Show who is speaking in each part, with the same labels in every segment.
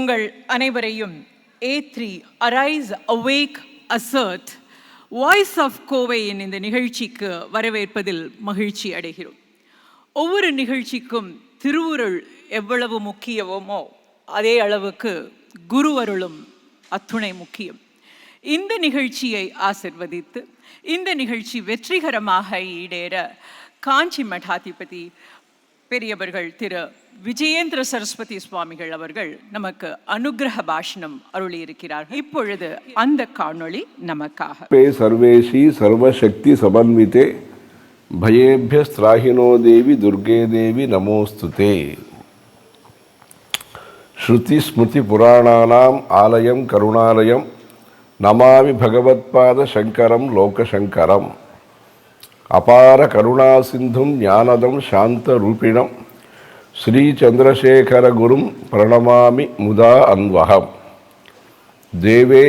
Speaker 1: உங்கள் அனைவரையும் A3 Arise Awake Assert voice of கோவையின் இந்த நிகழ்ச்சிக்கு வரவேற்பதில் மகிழ்ச்சி அடைகிறோம். ஒவ்வொரு நிகழ்ச்சிக்கும் திருவுருள் எவ்வளவு முக்கியமோ அதே அளவுக்கு குருவருளும் அத்துணை முக்கியம். இந்த நிகழ்ச்சியை ஆசிர்வதித்து இந்த நிகழ்ச்சி வெற்றிகரமாக ஈடேற காஞ்சி மடாதிபதி பெரியவர்கள் திரு விஜயேந்திர சரஸ்வதி சுவாமிகள் அவர்கள் நமக்கு அனுகிரக பாஷணம் அருளியிருக்கிறார். இப்பொழுது அந்த காணொளி நமக்காக.
Speaker 2: சர்வேஷி சர்வசக்தி சமன்விதே பயேபிய ஸ்ராஹினோ தேவி துர்கே தேவி நமோஸ்துதே. ஸ்ருதி ஸ்மிருதி புராணானாம் ஆலயம் கருணாலயம் நமாமி பகவத்பாத சங்கரம் லோகசங்கரம். அபார கருணா சிந்தும் ஞானதம் சாந்த ரூபிணம் ஸ்ரீ சந்திரசேகர குரும் பிரணமாமி முதா அன்வகம். தேவே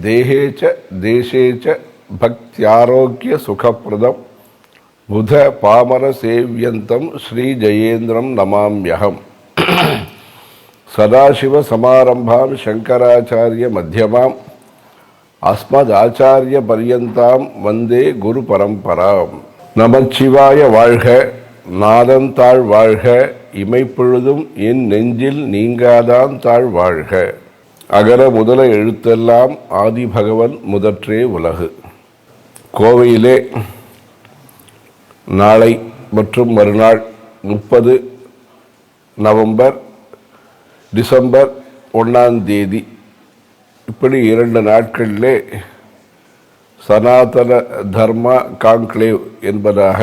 Speaker 2: தேஹேச்ச தேசேச்ச பக்தியாரோக்கிய சுகப்பிரதம் புத பாமர சேவியந்தம் ஸ்ரீ ஜெயேந்திரம் நமாம்யகம். சதாசிவ சமாரம்பாம் சங்கராச்சாரிய மத்தியமாம் அஸ்மதாச்சாரிய பர்யந்தாம் வந்தே குரு பரம்பராம். நமச்சிவாய வாழ்க, நாதன் தாழ் வாழ்க, இமைப்பொழுதும் என் நெஞ்சில் நீங்காதான் தாழ் வாழ்க. அகர முதல எழுத்தெல்லாம் ஆதி பகவன் முதற்றே உலகு. கோவையிலே நாளை மற்றும் மறுநாள் 30 நவம்பர் டிசம்பர் 1ஆம் தேதி இப்படி 2 நாட்களிலே சனாதன தர்மா கான்க்ளேவ் என்பதாக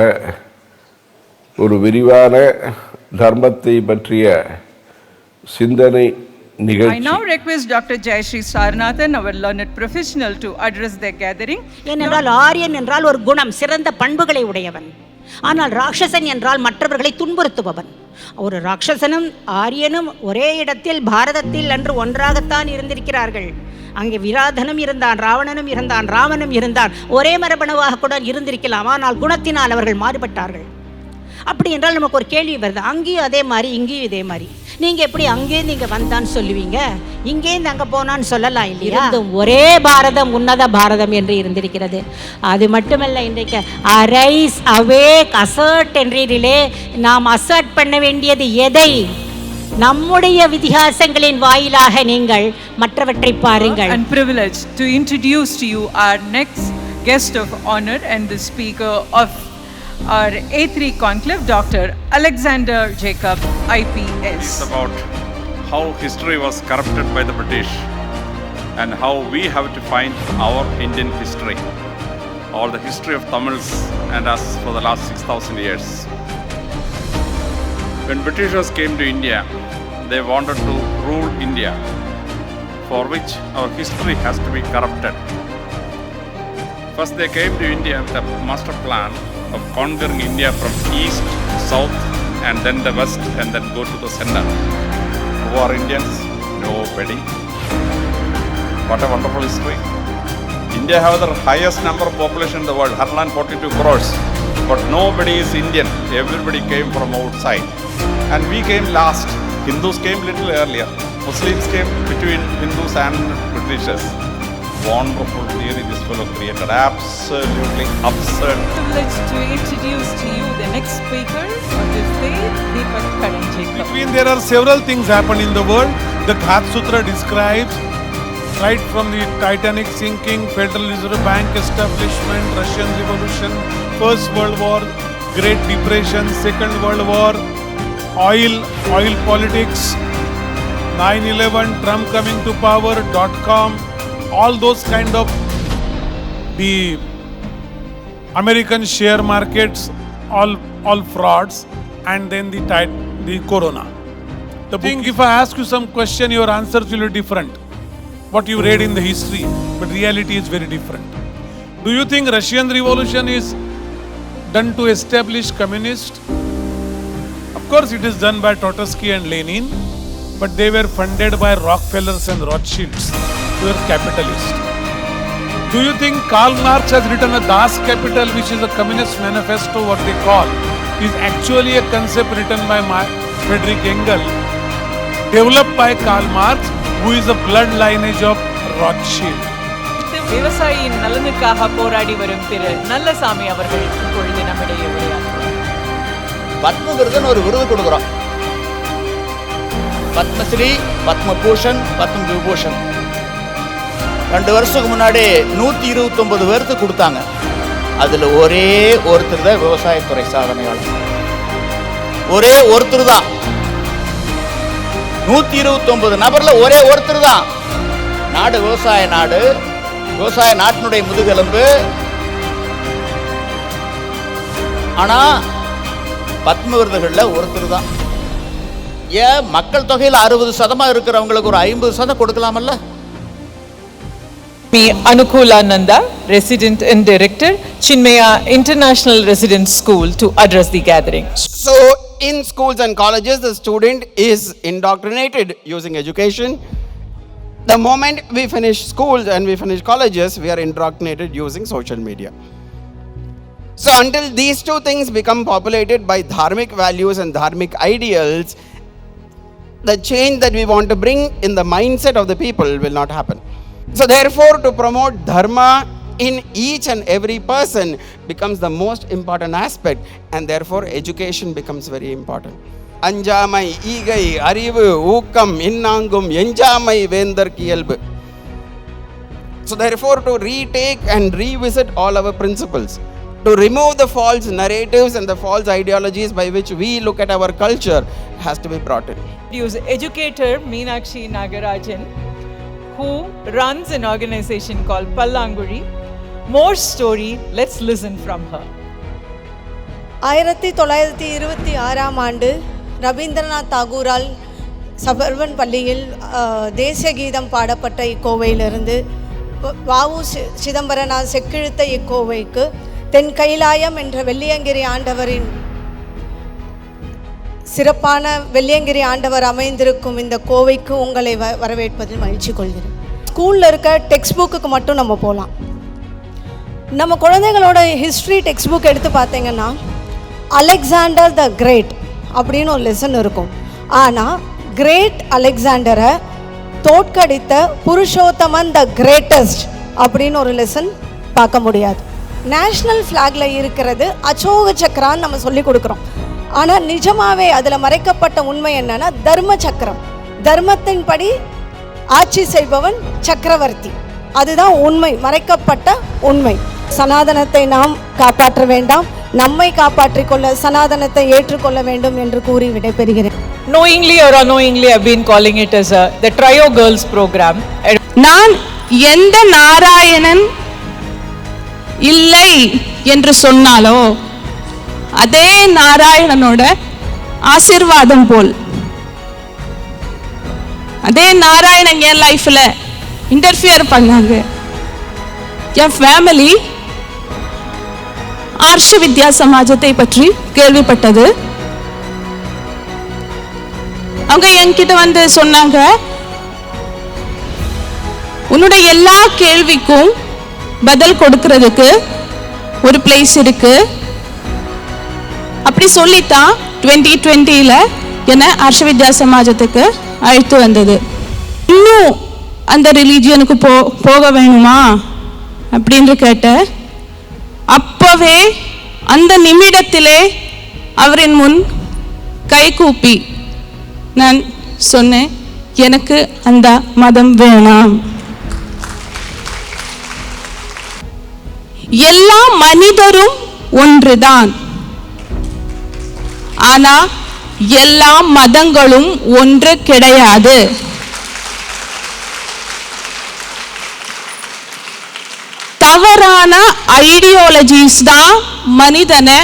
Speaker 2: ஒரு விரிவான தர்மத்தை பற்றிய சிந்தனை நிகழ்ச்சி.
Speaker 1: I now request Dr. Jayashree Saranathan, our learned professional, to address the gathering.
Speaker 3: ஏனென்றால் ஆரியன் என்றால் ஒரு குணம், சிறந்த பண்புகளை உடையவன். ஆனால் ராட்சசன் என்றால் மற்றவர்களை துன்புறுத்துபவன். ஒரு ராட்சசனும் ஆரியனும் ஒரே இடத்தில் பாரதத்தில் அன்று ஒன்றாகத்தான் இருந்திருக்கிறார்கள். அங்கே விராதனும் இருந்தான், ராவணனும் இருந்தான், ராமனும் இருந்தான். ஒரே மரபணுவாக கூட இருந்திருக்கலாம். ஆனால் குணத்தினால் அவர்கள் மாறுபட்டார்கள். அப்படி என்றால் நமக்கு ஒரு கேள்வி வருது, அங்கேயும் அதே மாதிரி இங்கேயும் இதே மாதிரி. நீங்கள் எப்படி அங்கேருந்து இங்கே வந்தான்னு சொல்லுவீங்க, இங்கேருந்து அங்கே போனான்னு சொல்லலாம் இல்லையா? ஒரே பாரதம் உன்னத பாரதம் என்று இருந்திருக்கிறது. அது மட்டுமல்ல, இன்றைக்கு அரைஸ் அவேக் அசர்ட் என்றீர்களே, நாம் அசர்ட் பண்ண வேண்டியது எதை? நம்முடைய வித்தியாசங்களின் வாயிலாக நீங்கள் மற்றவற்றை பாருங்கள்.
Speaker 1: And privilege to introduce to you our next guest of honor and the speaker of our A3 conclave, Dr. Alexander Jacob, IPS.
Speaker 4: It's about how history was corrupted by the British and how we have to find our Indian history or the history of Tamils and us for the last 6,000 years. When Britishers came to India, they wanted to rule India, for which our history has to be corrupted. First they came to India with a master plan of conquering India from east to south and then the west and then go to the center. Who are Indians? Nobody. What a wonderful history. India has the highest number of population in the world, 142 crores. But nobody is Indian. Everybody came from outside. And we came last. Hindus came little earlier. Muslims came between Hindus and Britishers. Wonderful theory this fellow created. Absolutely absurd.
Speaker 1: Privilege to introduce to you the next speaker on this day, Deepak Karanjekar.
Speaker 5: Between there are several things happen in the world. The Ghat Sutra describes right from the Titanic sinking, Federal Reserve Bank establishment, Russian Revolution, First World War, Great Depression, Second World War, oil politics, 9/11, Trump coming to power, .com, all those kind of the American share markets, all frauds, and then the corona. The thing, if I ask you some question, your answers will be different. What you read in the history, but reality is very different. Do you think Russian Revolution is done to establish communist? Of course it is done by Trotsky and Lenin, but they were funded by Rockefellers and Rothschilds, who were capitalists. Do you think Karl Marx has written a Das Kapital, which is a communist manifesto, what they call, is actually a concept written by Friedrich Engels, developed by Karl Marx, who is a blood lineage of Rothschild.
Speaker 1: விவசாயியின் நலனுக்காக போராடி வரும் திரு நல்லசாமி அவர்கள் இப்பொழுது நம்மிடையே உரையாற்றுவார்.
Speaker 6: பத்மவிருதுன்னு ஒரு விருது கொடுக்குறோம். பத்மஸ்ரீ, பத்மபூஷன், பத்ம விபூஷன் 2 வருஷத்துக்கு முன்னாடி 129 பேருக்கு கொடுத்தாங்க. அதில் ஒரே ஒருத்தர் தான் விவசாயத்துறை சாதனையாளர். ஒரே ஒருத்தர் தான். 129 நபர்ல ஒரே ஒருத்தர் தான். நாடு விவசாய நாடு, விவசாய நாட்டினுடைய முதுகெலும்பு. ஆனா பத்ம விருதுகளில் ஒருத்தர் தான். ஏன் மக்கள் தொகையில் 60% இருக்கிறவங்களுக்கு ஒரு 50% கொடுக்கலாமல்ல?
Speaker 1: Me Anukula Nanda, Resident and Director, Chinmaya International Residence School, to address the gathering.
Speaker 7: So, in schools and colleges, the student is indoctrinated using education. The moment we finish schools and we finish colleges, we are indoctrinated using social media. So, until these two things become populated by dharmic values and dharmic ideals, the change that we want to bring in the mindset of the people will not happen. So therefore, to promote dharma in each and every person becomes the most important aspect, and therefore education becomes very important. Anjamai, Igai, Arivu, Ukam, Innangum, Enjamai, Vendar Kiyalbu. So therefore, to retake and revisit all our principles, to remove the false narratives and the false ideologies by which we look at our culture has to be brought in.
Speaker 1: Educator Meenakshi Nagarajan, who runs an organization called Pallanguri. More story, let's listen from her.
Speaker 8: 1926 ஆண்டு ரவீந்திரநாத் தாகூரால் சபர்வன் பள்ளியில் தேசிய கீதம் பாடப்பட்ட இக்கோவையிலிருந்து வாவு சிதம்பரனார் செக்கிழுத்த இக்கோவைக்கு தென் கைலாயம் என்ற வெள்ளியங்கிரி ஆண்டவரின் சிறப்பான வெள்ளியங்கிரி ஆண்டவர் அமைந்திருக்கும் இந்த கோவைக்கு உங்களை வரவேற்பதில் மகிழ்ச்சி கொள்கிறேன். ஸ்கூலில் இருக்க டெக்ஸ்ட் புக்குக்கு மட்டும் நம்ம போகலாம். நம்ம குழந்தைகளோட ஹிஸ்ட்ரி டெக்ஸ்ட் புக் எடுத்து பார்த்தீங்கன்னா அலெக்சாண்டர் த கிரேட் அப்படின்னு ஒரு லெசன் இருக்கும். ஆனால் கிரேட் அலெக்சாண்டரை தோற்கடித்த புருஷோத்தமன் த கிரேட்டஸ்ட் அப்படின்னு ஒரு லெசன் பார்க்க முடியாது. நேஷ்னல் ஃப்ளாகில் இருக்கிறது அசோக சக்கரான்னு நம்ம சொல்லி கொடுக்குறோம். ஆனால் நிஜமாவே அதில் மறைக்கப்பட்ட உண்மை என்னன்னா தர்ம சக்கரம். தர்மத்தின்படி ஆட்சி செய்பவன் சக்கரவர்த்தி. அதுதான் உண்மை, மறைக்கப்பட்ட உண்மை. சனாதனத்தை நாம் காப்பாற்ற வேண்டாம், நம்மை காப்பாற்றிக் கொள்ள சனாதனத்தை ஏற்றுக்கொள்ள வேண்டும் என்று கூறி விடைபெறுகிறேன்.
Speaker 1: Knowingly or unknowingly, I've been calling it as the Trio Girls program.
Speaker 9: நான் எந்த நாராயணன் இல்லை என்று சொன்னாலோ அதே நாராயணனோட ஆசீர்வாதம் போல், அதே நாராயணன் என் லைஃப்ல இன்டர்ஃபியர் பண்ணாங்க. என் ஃபேமிலி ஆர்ஷ வித்யா சமாஜத்தை பற்றி கேள்விப்பட்டது. அவங்க என்கிட்ட வந்து சொன்னாங்க, உன்னுடைய எல்லா கேள்விக்கும் பதில் கொடுக்கிறதுக்கு ஒரு பிளேஸ் இருக்கு. அப்படி சொல்லித்தான் 2020 என்னை ஆர்ஷ வித்யா சமாஜத்துக்கு அழைத்து வந்தது. இன்னும் அந்த ரிலீஜியனுக்கு போக வேணுமா அப்படின்னு கேட்ட அப்பவே அந்த நிமிடத்திலே அவரின் முன் கை கூப்பி நான் சொன்னேன், எனக்கு அந்த மதம் வேணாம். எல்லா மனிதரும் ஒன்றுதான், ஆனா எல்லா மதங்களும் ஒன்று கிடையாது. தவறான ஐடியாலஜிஸ் தான் மனிதனை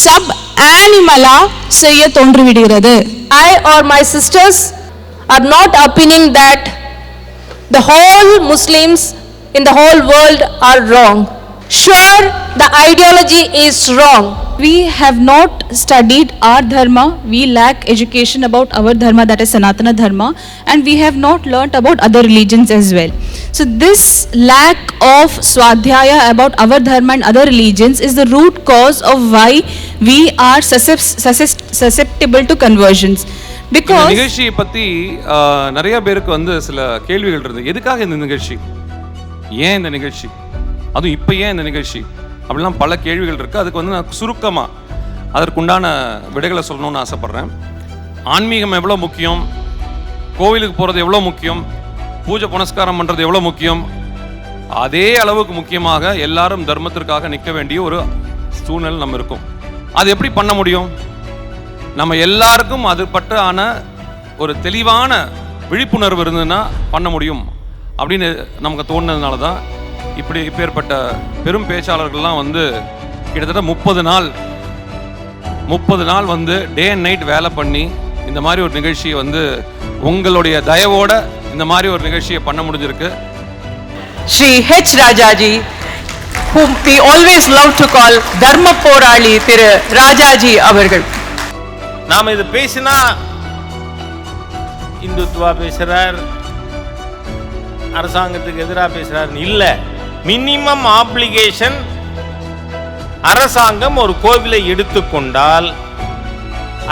Speaker 9: சப் அனிமலா செய்ய தோன்றிவிடுகிறது.
Speaker 10: I or my sisters are not opinion that the whole Muslims in the whole world are wrong. Sure, the ideology is wrong.
Speaker 9: We have not studied our dharma. We lack education about our dharma, that is Sanatana dharma, and we have not learnt about other religions as well. So this lack of swadhyaya about our dharma and other religions is the root cause of why we are susceptible to conversions. Because
Speaker 11: நிகழ்ச்சியை பத்தி நிறைய பேருக்கு வந்து சில கேள்விகள் இருந்தது. எதுக்காக இந்த நிகழ்ச்சி, ஏன் இந்த நிகழ்ச்சி, அதுவும் இப்போ ஏன் இந்த நிகழ்ச்சி அப்படிலாம் பல கேள்விகள் இருக்கு. அதுக்கு வந்து நான் சுருக்கமா அதற்குண்டான விடைகளை சொல்லணும்னு ஆசைப்படுறேன். ஆன்மீகம் எவ்வளோ முக்கியம், கோவிலுக்கு போகிறது எவ்வளோ முக்கியம், பூஜை புனஸ்காரம் பண்ணுறது எவ்வளோ முக்கியம், அதே அளவுக்கு முக்கியமாக எல்லாரும் தர்மத்திற்காக நிற்க வேண்டிய ஒரு சூழ்நிலை நம்ம இருக்கும். அது எப்படி பண்ண முடியும்? நம்ம எல்லாருக்கும் அது பற்றான ஒரு தெளிவான விழிப்புணர்வு இருந்ததுன்னா பண்ண முடியும் அப்படின்னு நமக்கு தோணுனதுனால தான் இப்பேற்பட்ட பெரும் பேச்சாளர்கள்லாம் வந்து கிட்டத்தட்ட 30 நாள் வந்து டே அண்ட் நைட் வேலை பண்ணி இந்த மாதிரி ஒரு நிகழ்ச்சியை வந்து உங்களுடைய தயவோட இந்த மாதிரி ஒரு நிகழ்ச்சியை பண்ண முடிஞ்சிருக்கு.
Speaker 1: Shri H. Rajaji, whom we always love to call Dharma Porali Thiru Rajaji அவர்கள்.
Speaker 12: நாம இது பேசினா இந்துத்துவா பேசுறார், அரசாங்கத்துக்கு எதிராக பேசுறார் இல்ல. மினிமம் ஆப்ளிகேஷன், அரசாங்கம் ஒரு கோவிலை எடுத்துக்கொண்டால்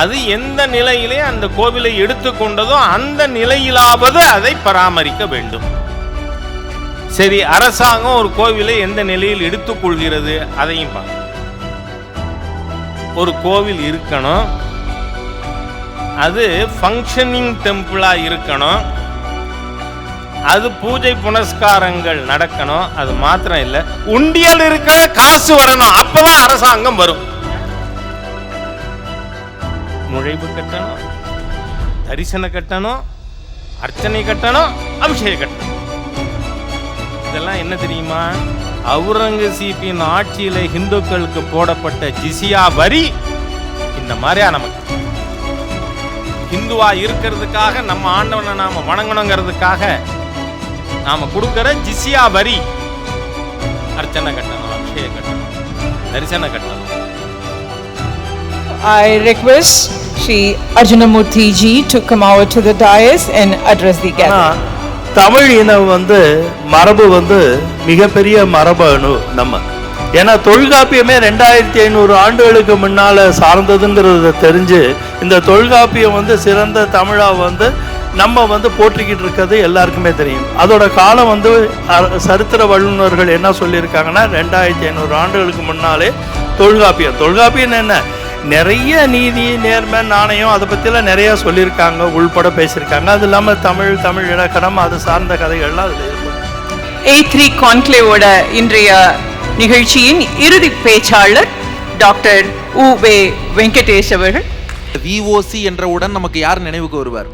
Speaker 12: அது எந்த நிலையிலே அந்த கோவிலை எடுத்துக்கொண்டதோ அந்த நிலையிலாவது அதை பராமரிக்க வேண்டும். சரி, அரசாங்கம் ஒரு கோவிலை எந்த நிலையில் எடுத்துக்கொள்கிறது அதையும் பார்க்கணும். ஒரு கோவில் இருக்கணும், அது ஃபங்க்ஷனிங் டெம்பிளா இருக்கணும், அது பூஜை புனஸ்காரங்கள் நடக்கணும். அது மாத்திரம் இல்லை, உண்டியல் இருக்கிற காசு வரணும், அப்பதான் அரசாங்கம் வரும். நுழைவு கட்டணும், தரிசன கட்டணும், அர்ச்சனை கட்டணும், அபிஷேக கட்டணும். இதெல்லாம் என்ன தெரியுமா? அவுரங்கசீப்பின் ஆட்சியில இந்துக்களுக்கு போடப்பட்ட ஜிசியா வரி இந்த மாதிரியா நமக்கு ஹிந்துவா இருக்கிறதுக்காக நம்ம ஆண்டவனை நாம வணங்கணுங்கிறதுக்காக நாம கொடுக்கிற ஜிசியா வரி. அர்ச்சனை கட்டணும், அபிஷேக கட்டணும், தரிசன கட்டணும்.
Speaker 1: I request Shri Arjunamurthy ji to come out to the dais and address the gathering.
Speaker 13: Tamil இனம் வந்து மரபு வந்து மிகப்பெரிய மரபணு நம்ம. ஏன்னா தொல்காப்பியமே 2500 ஆண்டுகளுக்கு முன்னால சார்ந்ததுங்கிறத தெரிஞ்சு இந்த தொல்காப்பியம் வந்து சிறந்த தமிழா வந்து நம்ம வந்து போற்றிக்கிட்டு இருக்கிறது எல்லாருக்குமே தெரியும். அதோட காலம் வந்து சரித்திர வல்லுநர்கள் என்ன சொல்லியிருக்காங்கன்னா 2500 ஆண்டுகளுக்கு முன்னாலே தொல்காப்பியம் என்ன நிறைய நீதி நேர்மை நாணயம் அதை பற்றிலாம் நிறையா சொல்லியிருக்காங்க, உள்பட பேசியிருக்காங்க. அது இல்லாமல் தமிழ் இலக்கணம் அது சார்ந்த கதைகள்லாம் அதில் இருக்கும்.
Speaker 1: A3 கான்க்ளேவோட இன்றைய நிகழ்ச்சியின் இறுதி பேச்சாளர் டாக்டர் உவே வெங்கடேஷ் அவர்கள்.
Speaker 14: VOC என்றவுடன் நமக்கு யார் நினைவுக்கு வருவார்?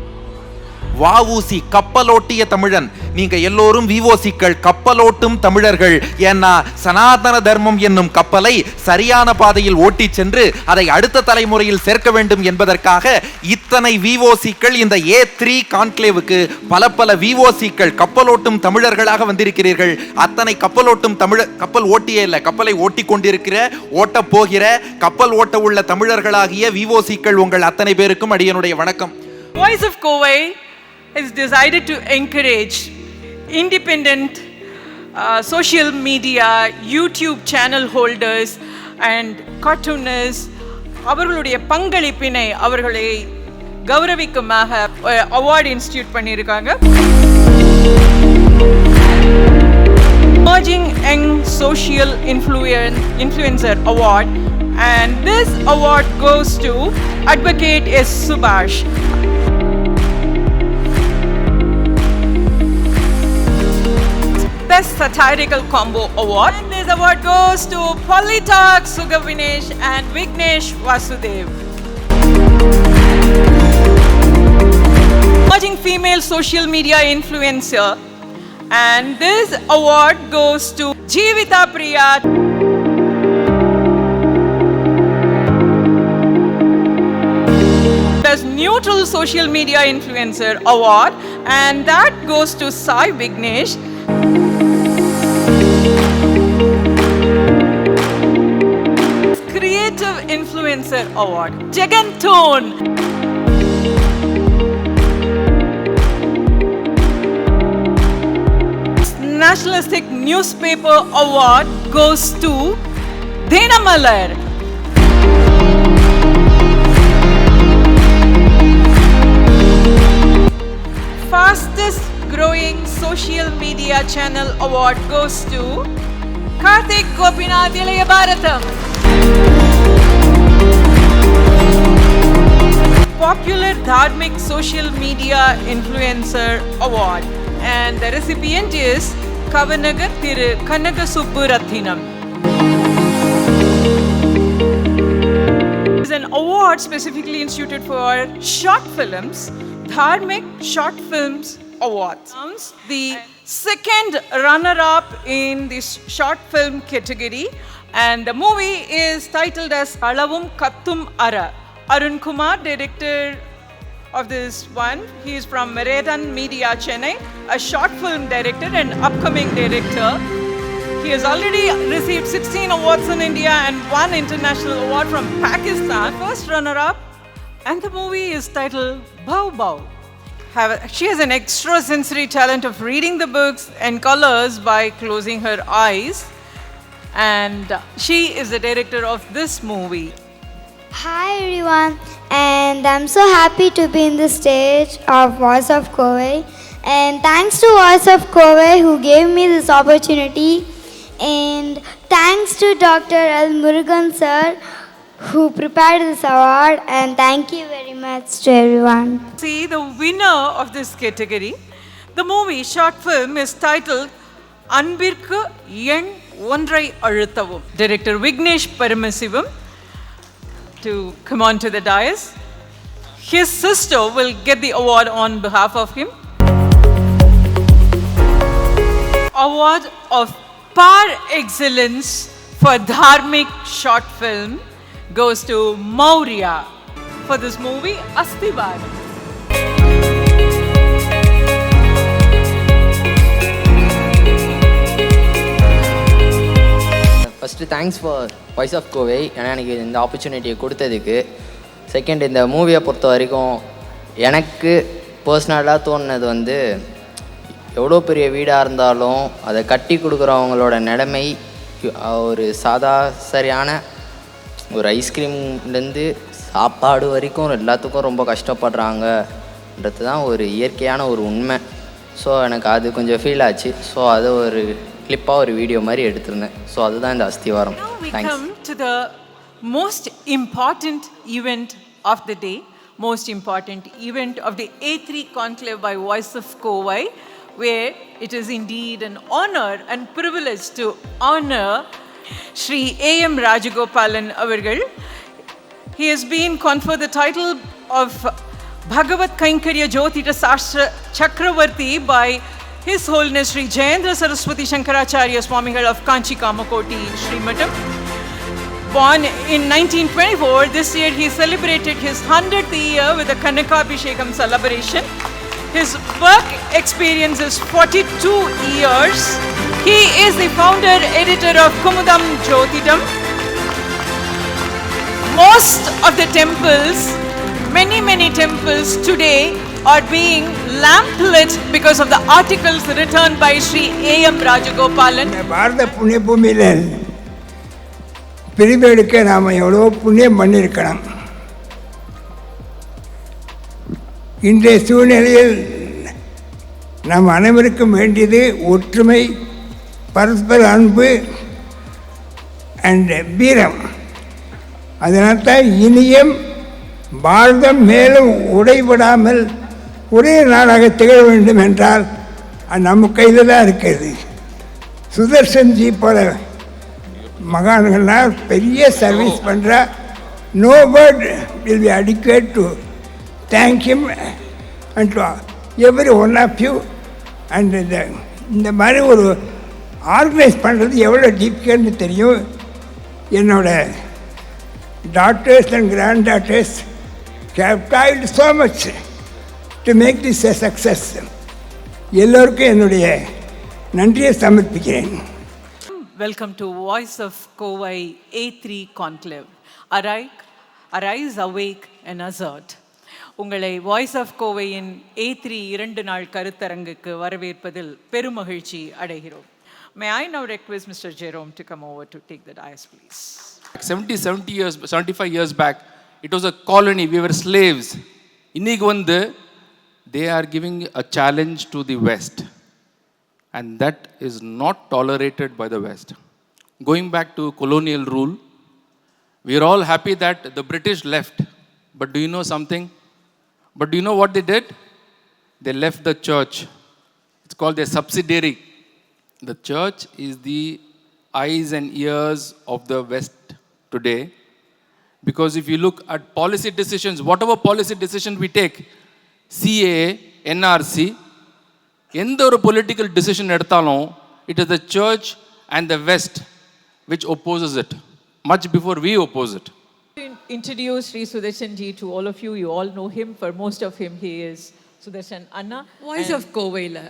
Speaker 14: வஉசி, கப்பலோட்டிய தமிழன். நீங்க எல்லோரும் VOCக்கள், கப்பலோட்டும் தமிழர்கள். ஏன்னா சனாதன தர்மம் என்னும் கப்பலை சரியான பாதையில் ஓட்டி சென்று அதை அடுத்த தலைமுறையில் சேர்க்க வேண்டும் என்பதற்காக இத்தனை VOCக்கள் இந்த A3 கான்க்ளேவுக்கு பல VOCக்கள் கப்பலோட்டும் தமிழர்களாக வந்திருக்கிறீர்கள். அத்தனை கப்பலோட்டும் கப்பல் ஓட்டியே இல்லை, கப்பலை ஓட்டி கொண்டிருக்கிற, ஓட்ட போகிற, கப்பல் ஓட்ட உள்ள தமிழர்களாகிய VOCக்கள் உங்கள் அத்தனை பேருக்கும் அடியனுடைய வணக்கம்.
Speaker 1: Voice of Kovai has decided to encourage independent social media, YouTube channel holders and cartoonists. அவர்களுடைய பங்களிப்பினை அவர்களை கௌரவிக்குமாக அவார்டு இன்ஸ்டிடியூட் பண்ணியிருக்காங்க. Emerging Young Social Influencer Award, and this award goes to Advocate S. Subhash. Best Satirical Combo Award. And this award goes to Polytalk Sugavinesh and Vignesh Vasudev. Emerging Female Social Media Influencer, and this award goes to Jeevita Priya. Best Neutral Social Media Influencer Award, and that goes to Sai Vignesh. Creative Influencer Award, Jagan Tone. Nationalistic Newspaper Award goes to Dhenamalar. Media Channel Award goes to Karthik Gopinath Ilaya Bharatham. Popular Dharmic Social Media Influencer Award, and the recipient is Kavanagar Thiru Kannagasubbu Rathinam. It is an award specifically instituted for short films, Dharmic Short Films Awards. The second runner-up in this short film category, and the movie is titled as Alavum Kattum Ara. Arun Kumar, director of this one. He is from Meredan Media Chennai, a short film director and upcoming director. He has already received 16 awards in India and 1 international award from Pakistan. First runner-up, and the movie is titled Bhau Bhau. She has an extrasensory talent of reading the books and colors by closing her eyes, and she is the director of this movie.
Speaker 15: Hi everyone, and I'm so happy to be in the stage of Voice of Kovai, and thanks to Voice of Kovai who gave me this opportunity, and thanks to Dr. L. Murugan sir who prepared this award, and thank you very much to everyone.
Speaker 1: See the winner of this category. The movie short film is titled Anbirku Yen Ondrai Aluttavum. Director Vignesh Paramasivam to come on to the dais. His sister will get the award on behalf of him. Award of Par Excellence for Dharmic Short Film goes to Maurya for this movie Astivar.
Speaker 16: First thanks for voice of Kovai, ஏன்னா எனக்கு இந்த ஆப்பர்ச்சுனிட்டியை கொடுத்ததுக்கு. Second, இந்த மூவியை பொறுத்த வரைக்கும் எனக்கு பர்சனலாக தோணுனது வந்து, எவ்வளோ பெரிய வீடாக இருந்தாலும் அதை கட்டி கொடுக்குறவங்களோட நிலைமை ஒரு சரியான ஒரு ஐஸ்கிரீம்லேருந்து சாப்பாடு வரைக்கும் எல்லாத்துக்கும் ரொம்ப கஷ்டப்படுறாங்கன்றது தான் ஒரு இயற்கையான ஒரு உண்மை. ஸோ எனக்கு அது கொஞ்சம் ஃபீல் ஆச்சு. ஸோ அதை ஒரு கிளிப்பாக ஒரு வீடியோ மாதிரி எடுத்திருந்தேன். ஸோ அதுதான் இந்த அஸ்திவாரம்.
Speaker 1: Thanks. Come to the most important event of the day, most important event of the A3 conclave by Voice of Kovai, where it is indeed an honor and privilege to honor Shri A.M. Rajagopalan avargal. He has been conferred the title of Bhagavat Kainkarya Jyotita Sastra Chakravarti by His Holiness Sri Jayendra Saraswati Shankaracharya Swamigal of Kanchi Kamakoti Sri Matam. Born in 1924, this year he celebrated his 100th year with the Kanakabhishekam celebration. His work experience is 42 years. He is the founder editor of Kumudam Jyotidam. Most of the temples, many temples today are being lamplit because of the articles written by Sri A.M. Rajagopalan.
Speaker 17: பாரத புண்ணிய பூமியில் பிரிவெடுக்க நாம் எவ்வளோ புண்ணியம் பண்ணியிருக்கலாம். இன்றைய சூழ்நிலையில் நாம் அனைவருக்கும் வேண்டியது ஒற்றுமை, பரஸ்பர அன்பு அண்ட் வீரம். அதனால்தான் இனியும் பாரதம் மேலும் உடைபடாமல் ஒரே நாடாக திகழ வேண்டும் என்றால் நம்ம கையில் தான் இருக்கிறது. சுதர்ஷன்ஜி போல மகான்கள்லாம் பெரிய சர்வீஸ் பண்ணுறா. No word will be adequate to thank him and to every one of you. And இந்த மாதிரி ஒரு ஆர்கனைஸ் பண்ணுறது எவ்வளோ டிஃபிகல்ட்னு தெரியும். என்னோட daughters and granddaughters have tried so much to make this a success. எல்லோருக்கும் என்னுடைய நன்றியை சமர்ப்பிக்கிறேன்.
Speaker 1: Welcome to Voice of Kovai A3 Conclave. Arise, awake and assert. உங்களை வாய்ஸ் ஆஃப் கோவையின் A3 2 நாள் கருத்தரங்குக்கு வரவேற்பதில் பெருமகிழ்ச்சி அடைகிறோம். May I now request Mr. Jerome to come over to take the dais, please.
Speaker 18: 75 years back, it was a colony, we were slaves. இன்னைக்கு வந்து they are giving a challenge to the West. and that is not tolerated by the West. Going back to colonial rule, we are all happy that the British left. But do you know something? But do you know what they did? They left the church. It's called a subsidiary. The church is the eyes and ears of the West today. Because if you look at policy decisions, whatever policy decision we take, CAA, NRC, எந்த ஒரு political decision எடுத்தாலும், it is the church and the West which opposes it, much before we oppose it.
Speaker 1: Introduce Sri Sudarshan ji to all of you. You all know him. For most of him, he is Sudarshan Anna. Voice of Kovaila.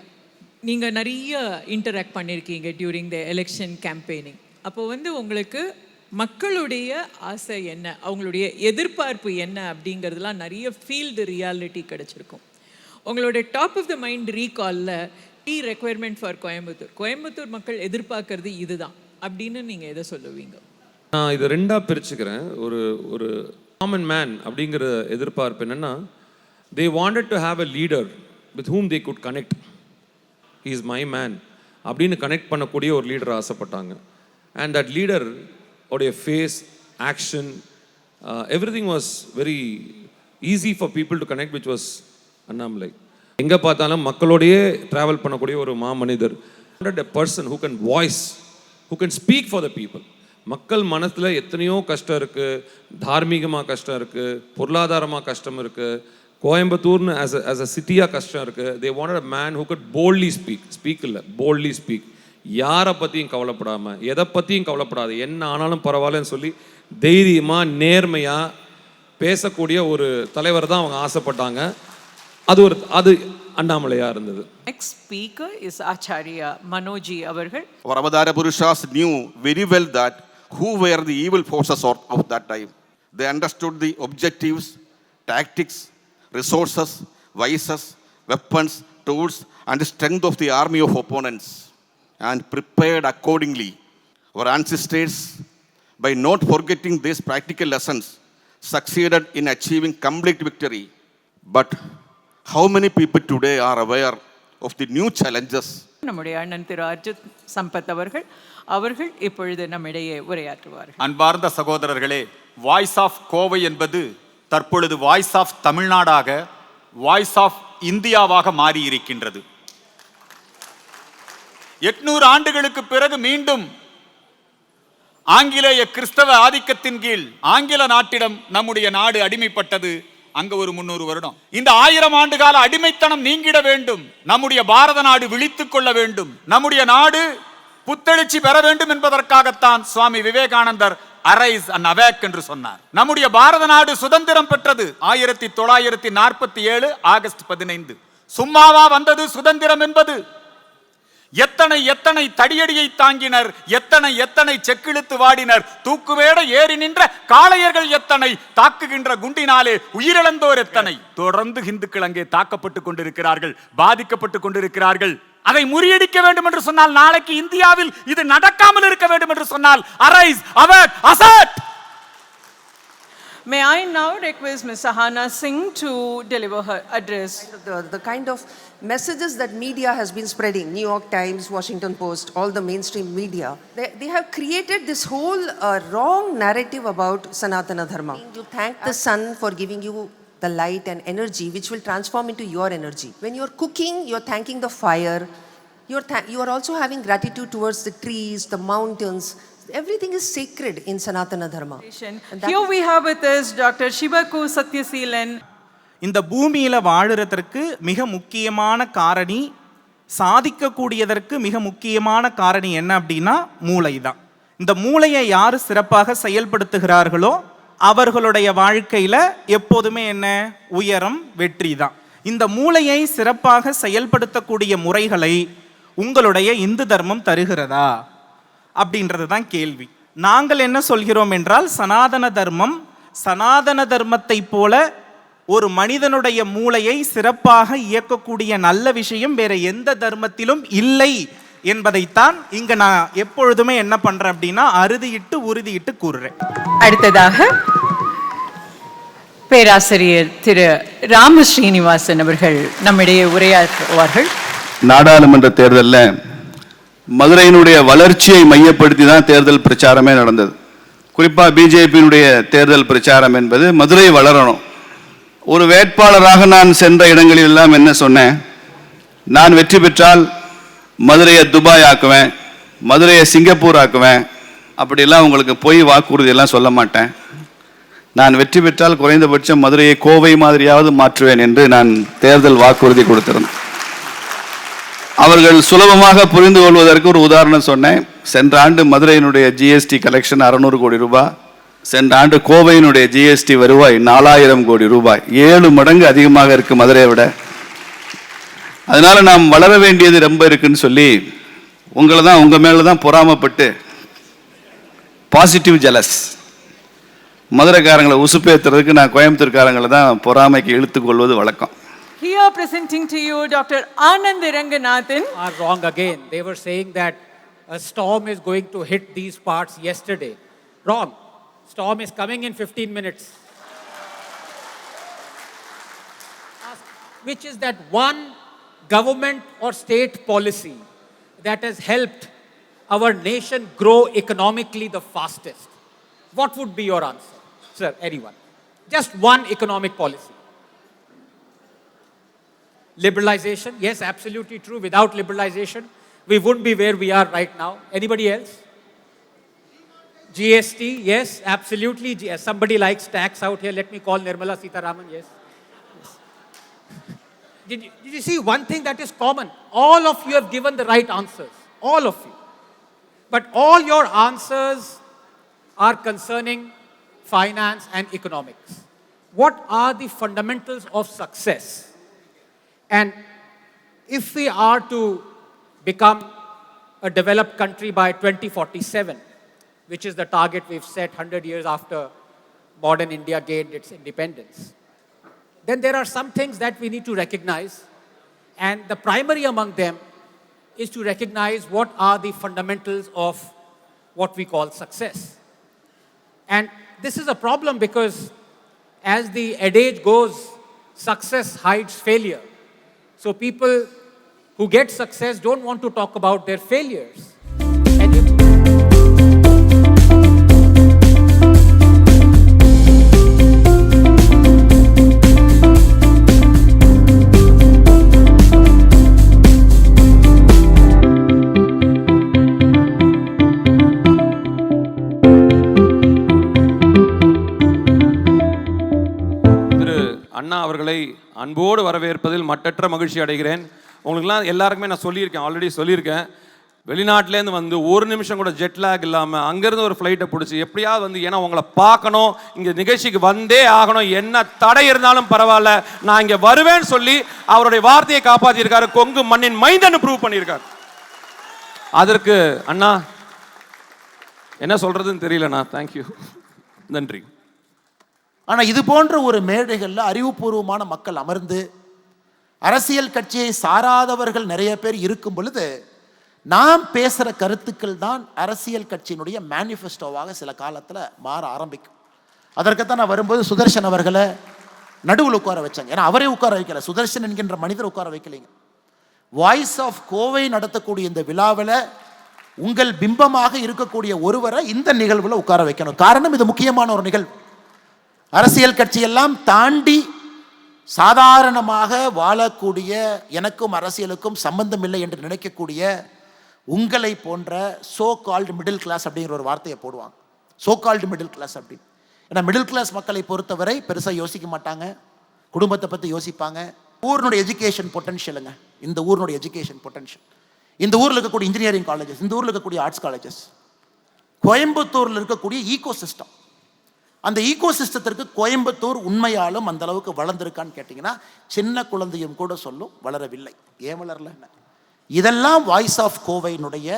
Speaker 1: நீங்க நிறைய interact பண்ணியிருக்கீங்க during the election campaigning. அப்போ வந்து உங்களுக்கு மக்களுடைய ஆசை என்ன, அவங்களுடைய எதிர்பார்ப்பு என்ன அப்படிங்கிறதுலாம் நிறைய ஃபீல்டு ரியாலிட்டி கிடச்சிருக்கும். உங்களோட டாப் ஆஃப் த மைண்ட் ரீகாலில் கீ ரெக்குயர்மெண்ட் ஃபார் கோயம்புத்தூர் மக்கள் எதிர்பார்க்கறது இதுதான் அப்படின்னு நீங்கள் எதை சொல்லுவீங்க?
Speaker 11: நான் இதை ரெண்டாக பிரிச்சுக்கிறேன். ஒரு காமன் மேன் அப்படிங்கிற எதிர்பார்ப்பு என்னென்னா, they wanted to have a leader with whom they could connect. He is my man அப்படின்னு கனெக்ட் பண்ணக்கூடிய ஒரு லீடர் ஆசைப்பட்டாங்க. அண்ட் தட் லீடர் உடைய face, action, everything was very easy for people to connect, which was Annamalai. எங்கே பார்த்தாலும் மக்களோடையே travel பண்ணக்கூடிய ஒரு மாமனிதர். a person who can voice, who can speak for the people. மக்கள் மனசில் எத்தனையோ கஷ்டம் இருக்குது, தார்மீகமாக கஷ்டம் இருக்குது, பொருளாதாரமாக கஷ்டம் இருக்குது, கோயம்புத்தூர்னு as a சிட்டியாக கஷ்டம் இருக்குது. they wanted a man who could boldly speak இல்லை, boldly speak. யாரை பற்றியும் கவலைப்படாமல், எதை பற்றியும் கவலைப்படாது, என்ன ஆனாலும் பரவாயில்லன்னு சொல்லி தைரியமாக நேர்மையாக பேசக்கூடிய ஒரு தலைவர் தான் அவங்க ஆசைப்பட்டாங்க. அது அண்ணாமலையா இருந்தது.
Speaker 1: Next speaker is Acharya Manoji அவர்கள்.
Speaker 19: Our Avadara Purushas knew very well that who were the evil forces of that time. They understood the objectives, tactics, resources, vices, weapons, tools, and the strength of the army of opponents, and prepared accordingly. Our ancestors, by not forgetting these practical lessons, succeeded in achieving complete victory. But how many people today are aware of the new challenges?
Speaker 1: நம்முடைய அண்ணன் திரு அர்ஜுன் சம்பத் அவர்கள் இப்பொழுது நம்மிடையே உரையாற்றுவார்கள்.
Speaker 20: அன்பார்ந்த சகோதரர்களே, voice of Kovai என்பது தற்பொழுது voice of தமிழ்நாடாக, voice of இந்தியாவாக மாறி இருக்கின்றது. 800 ஆண்டுகளுக்கு பிறகு மீண்டும் ஆங்கிலேய கிறிஸ்தவ ஆதிக்கத்தின் கீழ் ஆங்கில நாட்டிடம் நம்முடைய நாடு அடிமைப்பட்டது. அங்க ஒரு 300 வருடம். இந்த 1000 ஆண்டு கால அடிமைத்தனம் நீங்கிட வேண்டும். நம்முடைய பாரத நாடு விழித்துக் கொள்ள வேண்டும். நம்முடைய நாடு புத்தெழுச்சி பெற வேண்டும் என்பதற்காகத்தான் சுவாமி விவேகானந்தர் அரைஸ் அண்ட் அவேக் என்று சொன்னார். நம்முடைய பாரத நாடு சுதந்திரம் பெற்றது 1947 ஆகஸ்ட் 15. சும்மாவா வந்தது சுதந்திரம் என்பது? எத்தனை தடியடியை தாங்கினர், எத்தனை செக்கிழுத்து வாடினர், தூக்குவேட ஏறி நின்ற காளையர்கள் எத்தனை, தாக்குகின்ற குண்டினாலே உயிரிழந்தோர் எத்தனை. தொடர்ந்து இந்துக்கள் அங்கே தாக்கப்பட்டுக் கொண்டிருக்கிறார்கள், பாதிக்கப்பட்டுக் கொண்டிருக்கிறார்கள். அதை முறியடிக்க வேண்டும் என்று சொன்னால், நாளைக்கு இந்தியாவில் இது நடக்காமல் இருக்க வேண்டும் என்று சொன்னால், arise, awake, assert.
Speaker 1: May I now request Ms. Sahana Singh to deliver her address.
Speaker 21: The kind of messages that media has been spreading, New York Times, Washington Post, all the mainstream media, they have created this whole wrong narrative about Sanatana Dharma. You thank the sun for giving you the light and energy which will transform into your energy. When you're cooking, you're thanking the fire. You are also having gratitude towards the trees, the mountains. Everything is sacred in Sanatana Dharma.
Speaker 1: Here we have with us Dr. Shivaku Satyaseelan.
Speaker 22: இந்த பூமியில் வாழுறதற்கு மிக முக்கியமான காரணி, சாதிக்கக்கூடியதற்கு மிக முக்கியமான காரணி என்ன அப்படின்னா மூளை தான். இந்த மூளையை யார் சிறப்பாக செயல்படுத்துகிறார்களோ அவர்களுடைய வாழ்க்கையில் எப்போதுமே என்ன உயரம், வெற்றி தான். இந்த மூளையை சிறப்பாக செயல்படுத்தக்கூடிய முறைகளை உங்களுடைய இந்து தர்மம் தருகிறதா அப்படின்றது தான் கேள்வி. நாங்கள் என்ன சொல்கிறோம் என்றால், சனாதன தர்மத்தை போல ஒரு மனிதனுடைய மூளையை சிறப்பாக இயக்கக்கூடிய நல்ல விஷயம் வேற எந்த தர்மத்திலும் இல்லை என்பதைத்தான் இங்க நான் எப்பொழுதுமே என்ன பண்றேன் அப்படின்னா அறுதியிட்டு உறுதியிட்டு கூறுறேன்.
Speaker 1: அடுத்ததாக பேராசிரியர் திரு ராம ஸ்ரீனிவாசன் அவர்கள் நம்மிடையே உரையாற்றுவார்கள்.
Speaker 23: நாடாளுமன்ற தேர்தலில்
Speaker 2: மதுரையினுடைய வளர்ச்சியை மையப்படுத்தி தான் தேர்தல் பிரச்சாரமே நடந்தது. குறிப்பாக பிஜேபியினுடைய தேர்தல் பிரச்சாரம் என்பது மதுரை வளரணும். ஒரு வேட்பாளராக நான் சென்ற இடங்களில் எல்லாம் என்ன சொன்னேன், நான் வெற்றி பெற்றால் மதுரையை துபாய் ஆக்குவேன், மதுரையை சிங்கப்பூர் ஆக்குவேன், அப்படிலாம் உங்களுக்கு போய் வாக்குறுதியெல்லாம் சொல்ல மாட்டேன். நான் வெற்றி பெற்றால் குறைந்தபட்சம் மதுரையை கோவை மாதிரியாவது மாற்றுவேன் என்று நான் தேர்தல் வாக்குறுதி கொடுத்திருந்தேன். அவர்கள் சுலபமாக புரிந்து கொள்வதற்கு ஒரு உதாரணம் சொன்னேன். சென்ற ஆண்டு மதுரையினுடைய ஜிஎஸ்டி கலெக்ஷன் 600 கோடி ரூபாய், சென்ற ஆண்டு கோவையினுடைய ஜிஎஸ்டி வருவாய் 4000 கோடி ரூபாய், 7 மடங்கு அதிகமாக இருக்கு மதுரையை விட. அதனால நாம் வளர வேண்டியது ரொம்ப இருக்குன்னு சொல்லி உங்க மேல தான் பொறாமப்பட்டு பாசிட்டிவ் ஜெலஸ் மதுரைக்காரங்களை உசுப்பேத்துறதுக்கு நான் கோயம்புத்தூர்காரங்களை தான் பொறாமைக்கு இழுத்துக் கொள்வது வழக்கம்.
Speaker 1: Here presenting to you Dr. Anand Ranganathan.
Speaker 3: Are wrong again. They were saying that a storm is going to hit these parts yesterday. Wrong. Storm is coming in 15 minutes. Which is that one government or state policy that has helped our nation grow economically the fastest? What would be your answer? Sir, anyone. Just one economic policy. Liberalization, yes, absolutely true. Without liberalization, we wouldn't be where we are right now. Anybody else? GST, yes, absolutely. Somebody likes tax out here. Let me call Nirmala Sitharaman, yes. Did you see one thing that is common? All of you have given the right answers. All of you. But all your answers are concerning finance and economics. What are the fundamentals of success? And if we are to become a developed country by 2047, which is the target we've set 100 years after modern India gained its independence, then there are some things that we need to recognize. And the primary among them is to recognize what are the fundamentals of what we call success. And this is a problem because as the adage goes, success hides failure. So people who get success don't want to talk about their failures.
Speaker 11: அண்ணா அவர்களை அன்போடு வரவேற்பதில் மட்டற்ற மகிழ்ச்சி அடைகிறேன். உங்களுக்குலாம் எல்லாருக்குமே நான் சொல்லியிருக்கேன், ஆல்ரெடி சொல்லியிருக்கேன். வெளிநாட்டிலேருந்து வந்து ஒரு நிமிஷம் கூட ஜெட் லேக் இல்லாமல் அங்கேருந்து ஒரு ஃப்ளைட்டை பிடிச்சி எப்படியாவது வந்து, ஏன்னா உங்களை பார்க்கணும், இங்கே நிகழ்ச்சிக்கு வந்தே ஆகணும், என்ன தடை இருந்தாலும் பரவாயில்ல, நான் இங்கே வருவேன்னு சொல்லி அவருடைய வார்த்தையை காப்பாற்றியிருக்காரு. கொங்கு மண்ணின் மைந்தன்னு ப்ரூவ் பண்ணியிருக்காரு. அதற்கு அண்ணா என்ன சொல்கிறதுன்னு தெரியலண்ணா. தேங்க்யூ, நன்றி.
Speaker 23: ஆனால் இது போன்ற ஒரு மேடைகளில் அறிவுபூர்வமான மக்கள் அமர்ந்து அரசியல் கட்சியை சாராதவர்கள் நிறைய பேர் இருக்கும் பொழுது நாம் பேசுகிற கருத்துக்கள் தான் அரசியல் கட்சியினுடைய மேனிஃபெஸ்டோவாக சில காலத்தில் மாற ஆரம்பிக்கும். அதற்குத்தான் நான் வரும்போது சுதர்ஷன் அவர்களை நடுவில் உட்கார வச்சாங்க. ஏன்னா அவரே உட்கார வைக்கல, சுதர்ஷன் என்கின்ற மனிதர் உட்கார வைக்கலைங்க. வாய்ஸ் ஆஃப் கோவை நடத்தக்கூடிய இந்த விழாவில் உங்கள் பிம்பமாக இருக்கக்கூடிய ஒருவரை இந்த நிகழ்வில் உட்கார வைக்கணும். காரணம், இது முக்கியமான ஒரு நிகழ்வு. அரசியல் கட்சியெல்லாம் தாண்டி சாதாரணமாக வாழக்கூடிய, எனக்கும் அரசியலுக்கும் சம்பந்தம் இல்லை என்று நினைக்கக்கூடிய உங்களை போன்ற சோ கால்டு மிடில் கிளாஸ் அப்படிங்கிற ஒரு வார்த்தையை போடுவாங்க. சோ கால்டு மிடில் கிளாஸ் அப்படின்னு. ஏன்னா மிடில் கிளாஸ் மக்களை பொறுத்தவரை பெருசாக யோசிக்க மாட்டாங்க, குடும்பத்தை பற்றி யோசிப்பாங்க. ஊரினுடைய எஜுகேஷன் பொட்டன்ஷியலுங்க, இந்த ஊரினுடைய எஜுகேஷன் பொட்டன்ஷியல், இந்த ஊரில் இருக்கக்கூடிய இன்ஜினியரிங் காலேஜஸ், இந்த ஊரில் இருக்கக்கூடிய ஆர்ட்ஸ் காலேஜஸ், கோயம்புத்தூரில் இருக்கக்கூடிய ஈகோ சிஸ்டம், அந்த ஈகோ சிஸ்டத்திற்கு கோயம்புத்தூர் உண்மையாலும் அந்த அளவுக்கு வளர்ந்துருக்கான்னு கேட்டிங்கன்னா சின்ன குழந்தையும் கூட சொல்லும் வளரவில்லை. ஏன் வளரல? இதெல்லாம் வாய்ஸ் ஆஃப் கோவையினுடைய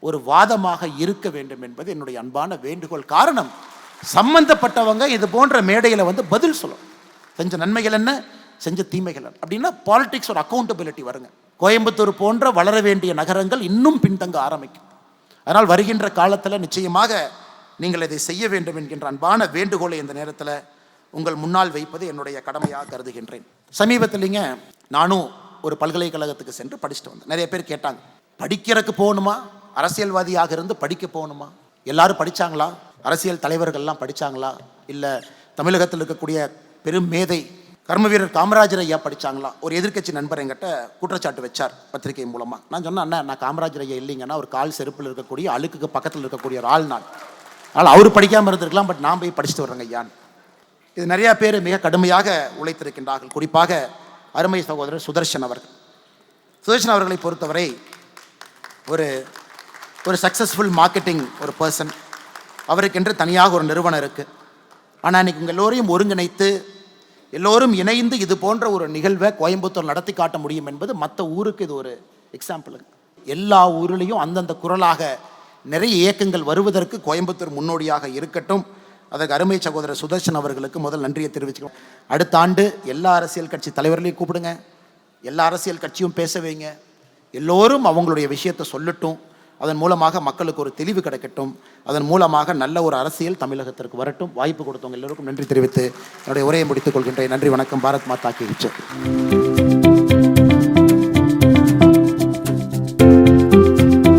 Speaker 23: ஒரு வாதமாக இருக்க வேண்டும் என்பது என்னுடைய அன்பான வேண்டுகோள். காரணம், சம்பந்தப்பட்டவங்க இது போன்ற மேடையில் வந்து பதில் சொல்லும். செஞ்ச நன்மைகள் என்ன, செஞ்ச தீமைகள் அப்படின்னா பாலிடிக்ஸ் ஒரு அக்கௌண்டபிலிட்டி வருங்க. கோயம்புத்தூர் போன்ற வளர வேண்டிய நகரங்கள் இன்னும் பின்தங்க ஆரம்பிக்கும். அதனால் வருகின்ற காலத்தில் நிச்சயமாக நீங்கள் இதை செய்ய வேண்டும் என்கின்ற அன்பான வேண்டுகோளை இந்த நேரத்தில் உங்கள் முன்னால் வைப்பது என்னுடைய கடமையாக கருதுகின்றேன். சமீபத்தில்ங்க நானும் ஒரு பல்கலைக்கழகத்துக்கு சென்று படிச்சுட்டு வந்தேன். நிறைய பேர் கேட்டாங்க, படிக்கிறதுக்கு போகணுமா? அரசியல்வாதியாக இருந்து படிக்க போகணுமா? எல்லாரும் படித்தாங்களா? அரசியல் தலைவர்கள்லாம் படித்தாங்களா? இல்லை தமிழகத்தில் இருக்கக்கூடிய பெரும் மேதை கர்மவீரர் காமராஜர் ஐயா படித்தாங்களா? ஒரு எதிர்க்கட்சி நண்பர் என்கிட்ட குற்றச்சாட்டு வச்சார் பத்திரிகை மூலமாக. நான் சொன்னேன், அண்ணா நான் காமராஜர் ஐயா இல்லைங்கன்னா ஒரு கால் செருப்பில் இருக்கக்கூடிய அழுக்குக்கு பக்கத்தில் இருக்கக்கூடிய ஒரு ஆள் நான். அதனால் அவர் படிக்காமல் இருந்திருக்கலாம், பட் நான் போய் படிச்சுட்டு வர்றேங்க ஐயான். இது நிறையா பேர் மிக கடுமையாக உழைத்திருக்கின்றார்கள். குறிப்பாக அருமை சகோதரர் சுதர்ஷன் அவர்கள். சுதர்ஷன் அவர்களை பொறுத்தவரை ஒரு சக்ஸஸ்ஃபுல் மார்க்கெட்டிங் ஒரு பர்சன். அவருக்கென்று தனியாக ஒரு நிறுவனம் இருக்குது. ஆனால் இன்றைக்கி உங்கள் எல்லோரையும் ஒருங்கிணைத்து எல்லோரும் இணைந்து இது போன்ற ஒரு நிகழ்வை கோயம்புத்தூர் நடத்தி காட்ட முடியும் என்பது மற்ற ஊருக்கு இது ஒரு எக்ஸாம்பிள். எல்லா ஊரிலையும் அந்தந்த குரலாக நிறைய இயக்கங்கள் வருவதற்கு கோயம்புத்தூர் முன்னோடியாக இருக்கட்டும். அதற்கு அருமை சகோதரர் சுதர்ஷன் அவர்களுக்கு முதல் நன்றியை தெரிவிச்சுக்கிறோம். அடுத்த ஆண்டு எல்லா அரசியல் கட்சி தலைவர்களையும் கூப்பிடுங்க, எல்லா அரசியல் கட்சியும் பேச வைங்க, எல்லோரும் அவங்களுடைய விஷயத்தை சொல்லட்டும். அதன் மூலமாக மக்களுக்கு ஒரு தெளிவு கிடைக்கட்டும். அதன் மூலமாக நல்ல ஒரு அரசியல் தமிழகத்திற்கு வரட்டும். வாய்ப்பு கொடுத்தவங்க எல்லோருக்கும் நன்றி தெரிவித்து என்னுடைய உரையை முடித்துக் கொள்கின்றேன். நன்றி, வணக்கம். பாரத் மாதா கி ஜெய்.